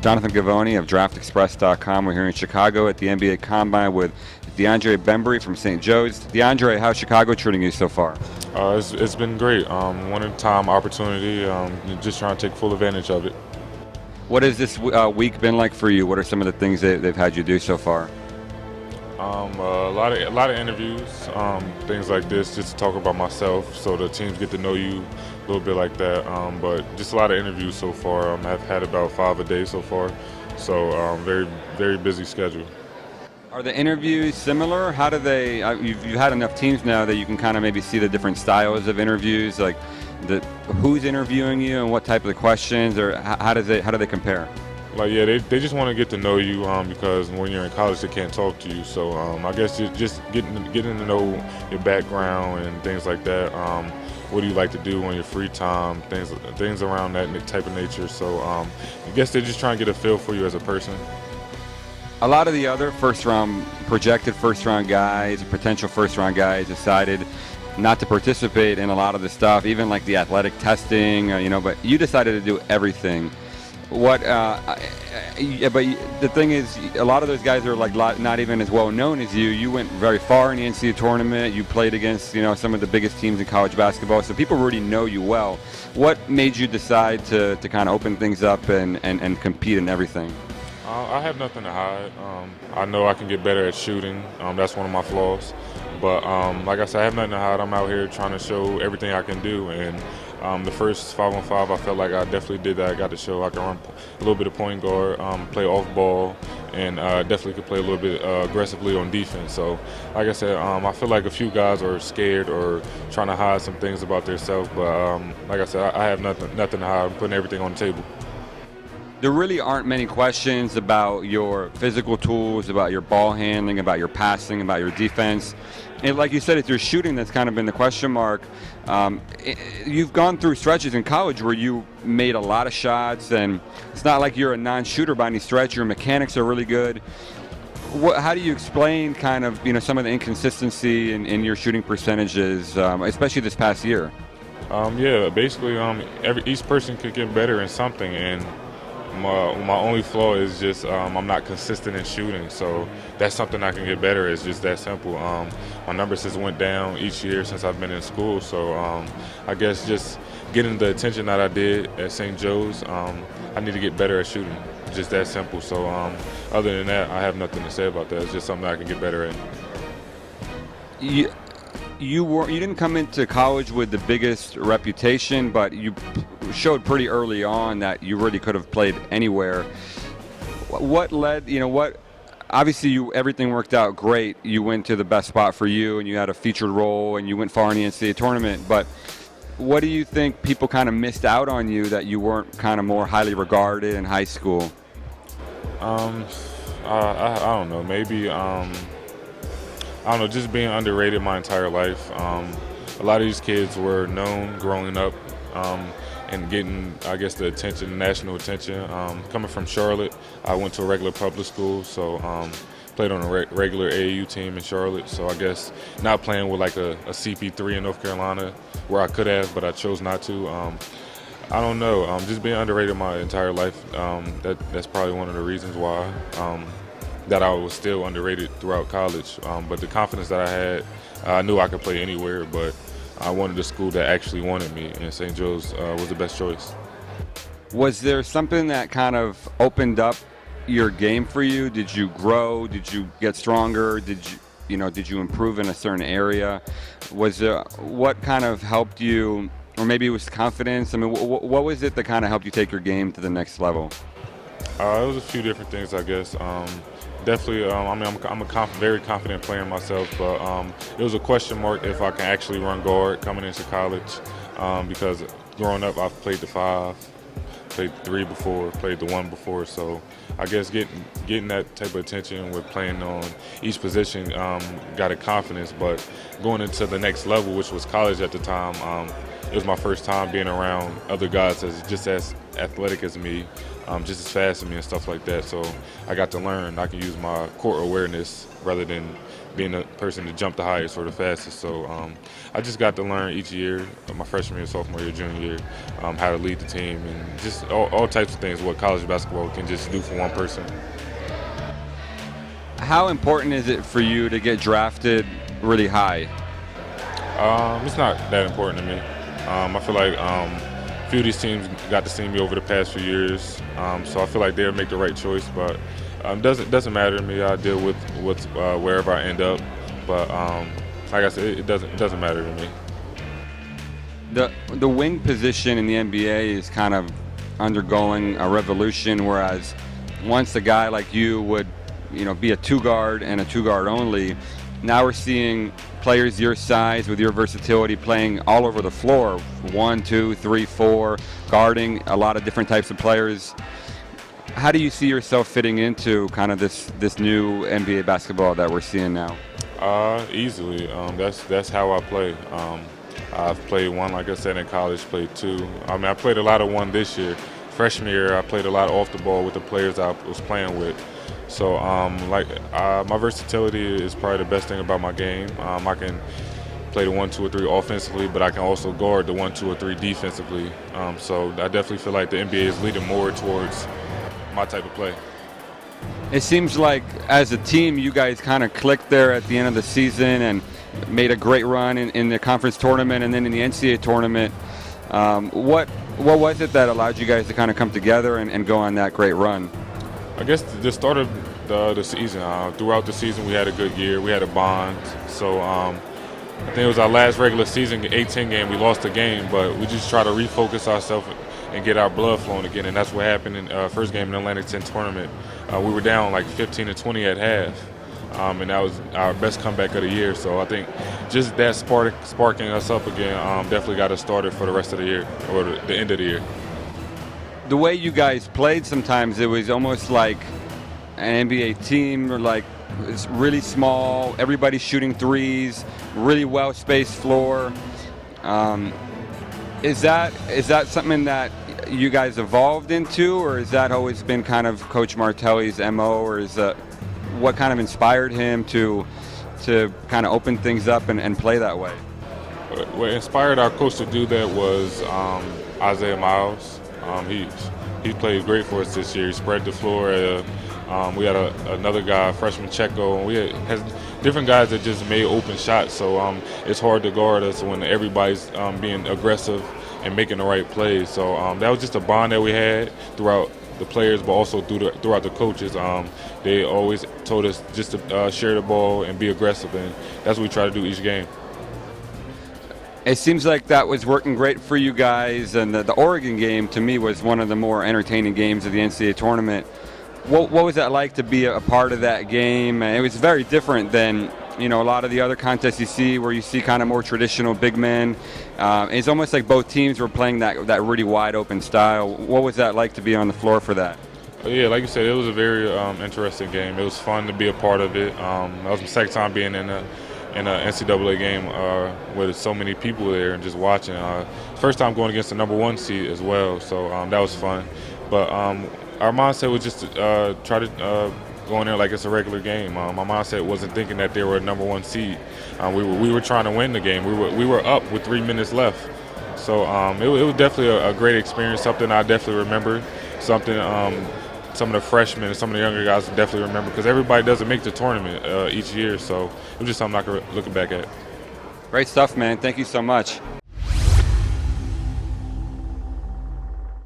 Jonathan Gavoni of DraftExpress.com. We're here in Chicago at the NBA Combine with DeAndre Bembry from St. Joe's. DeAndre, how's Chicago treating you so far? It's been great. One-time opportunity. Just trying to take full advantage of it. What has this week been like for you? What are some of the things they've had you do so far? A lot of interviews, things like this, just to talk about myself, so the teams get to know you a little bit like that. But just a lot of interviews so far. I've had about 5 a day so far, so very, very busy schedule. Are the interviews similar? How do they? You've had enough teams now that you can kind of maybe see the different styles of interviews, like who's interviewing you and what type of the questions, or how do they compare? Like, yeah, they just want to get to know you because when you're in college they can't talk to you. So I guess just getting to know your background and things like that. What do you like to do on your free time? Things around that type of nature. So I guess they're just trying to get a feel for you as a person. A lot of the other projected first-round guys, potential first-round guys, decided not to participate in a lot of the stuff, even like the athletic testing, but you decided to do everything. But the thing is, a lot of those guys are like not even as well known as you. You went very far in the NCAA tournament. You played against some of the biggest teams in college basketball, so people already know you well. What made you decide to kind of open things up and compete in everything? I have nothing to hide. I know I can get better at shooting. That's one of my flaws. But like I said, I have nothing to hide. I'm out here trying to show everything I can do. And the first 5-on-5, I felt like I definitely did that. I got to show I can run a little bit of point guard, play off ball, and definitely could play a little bit aggressively on defense. So, like I said, I feel like a few guys are scared or trying to hide some things about themselves. But like I said, I have nothing to hide. I'm putting everything on the table. There really aren't many questions about your physical tools, about your ball handling, about your passing, about your defense. And like you said, it's your shooting that's kind of been the question mark. You've gone through stretches in college where you made a lot of shots, and it's not like you're a non-shooter by any stretch. Your mechanics are really good. How do you explain kind of some of the inconsistency in your shooting percentages, especially this past year? Yeah, basically, each person could get better in something, and my only flaw is just I'm not consistent in shooting, so that's something I can get better at. It's just that simple. My numbers just went down each year since I've been in school, so I guess just getting the attention that I did at St. Joe's, I need to get better at shooting. Just that simple. So other than that, I have nothing to say about that. It's just something I can get better at. You didn't come into college with the biggest reputation, but you showed pretty early on that you really could have played anywhere. What led, obviously everything worked out great. You went to the best spot for you, and you had a featured role, and you went far in the NCAA tournament. But what do you think people kind of missed out on you that you weren't kind of more highly regarded in high school? I don't know. Maybe I don't know, just being underrated my entire life. A lot of these kids were known growing up and getting, I guess, the attention, national attention. Coming from Charlotte, I went to a regular public school, so played on a regular AAU team in Charlotte. So I guess not playing with like a CP3 in North Carolina, where I could have, but I chose not to. I don't know. Just being underrated my entire life, that's probably one of the reasons why. That I was still underrated throughout college. But the confidence that I had, I knew I could play anywhere, but I wanted a school that actually wanted me, and St. Joe's was the best choice. Was there something that kind of opened up your game for you? Did you grow? Did you get stronger? Did you improve in a certain area? What kind of helped you, or maybe it was confidence? I mean, what was it that kind of helped you take your game to the next level? It was a few different things, I guess. Definitely, I'm a very confident player myself, but it was a question mark if I can actually run guard coming into college, because growing up I've played the 5, played the 3 before, played the 1 before, so I guess getting that type of attention with playing on each position got a confidence, but going into the next level, which was college at the time, it was my first time being around other guys that's just as athletic as me, just as fast as me and stuff like that. So I got to learn I can use my court awareness rather than being a person to jump the highest or the fastest. So I just got to learn each year, my freshman year, sophomore year, junior year, how to lead the team and just all types of things, what college basketball can just do for one person. How important is it for you to get drafted really high? It's not that important to me. I feel like a few of these teams got to see me over the past few years, so I feel like they'll make the right choice. But doesn't matter to me. I deal with wherever I end up. But like I said, it doesn't matter to me. The wing position in the NBA is kind of undergoing a revolution, whereas once a guy like you would, be a two guard and a two guard only. Now we're seeing players your size with your versatility playing all over the floor, 1, 2, 3, 4, guarding a lot of different types of players. How do you see yourself fitting into kind of this new NBA basketball that we're seeing now? Easily. That's how I play. I've played one, like I said, in college, played two. I played a lot of one this year. Freshman year, I played a lot off the ball with the players I was playing with. So, my versatility is probably the best thing about my game. I can play the 1, 2, or 3 offensively, but I can also guard the 1, 2, or 3 defensively. So I definitely feel like the NBA is leading more towards my type of play. It seems like as a team, you guys kind of clicked there at the end of the season and made a great run in the conference tournament and then in the NCAA tournament. What was it that allowed you guys to kind of come together and go on that great run? I guess the start of the season, throughout the season we had a good year. We had a bond. So I think it was our last regular season 18 game. We lost the game, but we just try to refocus ourselves and get our blood flowing again. And that's what happened in first game in the Atlantic 10 tournament. We were down like 15-20 at half. And that was our best comeback of the year. So I think just that sparking us up again definitely got us started for the rest of the year, or the end of the year. The way you guys played sometimes, it was almost like an NBA team, or like it's really small, everybody's shooting threes, really well-spaced floor. Is that something that you guys evolved into, or has that always been kind of Coach Martelli's MO, or is what kind of inspired him to kind of open things up and play that way? What inspired our coach to do that was Isaiah Miles. He played great for us this year. He spread the floor. We had another guy, freshman Checo, and we had different guys that just made open shots. So it's hard to guard us when everybody's being aggressive and making the right plays. So that was just a bond that we had throughout the players, but also throughout the coaches. They always told us just to share the ball and be aggressive, and that's what we try to do each game. It seems like that was working great for you guys, and the Oregon game, to me, was one of the more entertaining games of the NCAA tournament. What was that like to be a part of that game? It was very different than a lot of the other contests you see, where you see kind of more traditional big men. It's almost like both teams were playing that really wide open style. What was that like to be on the floor for that? Yeah, like you said, it was a very interesting game. It was fun to be a part of it. That was my second time being in an NCAA game with so many people there and just watching. First time going against the number 1 seed as well, so that was fun. But our mindset was just to try to go in there like it's a regular game. My mindset wasn't thinking that they were a number 1 seed. We were trying to win the game. We were up with 3 minutes left. So it was definitely a great experience, something I definitely remember, something some of the freshmen and some of the younger guys definitely remember, because everybody doesn't make the tournament each year. So it was just something I could look back at. Great stuff, man. Thank you so much.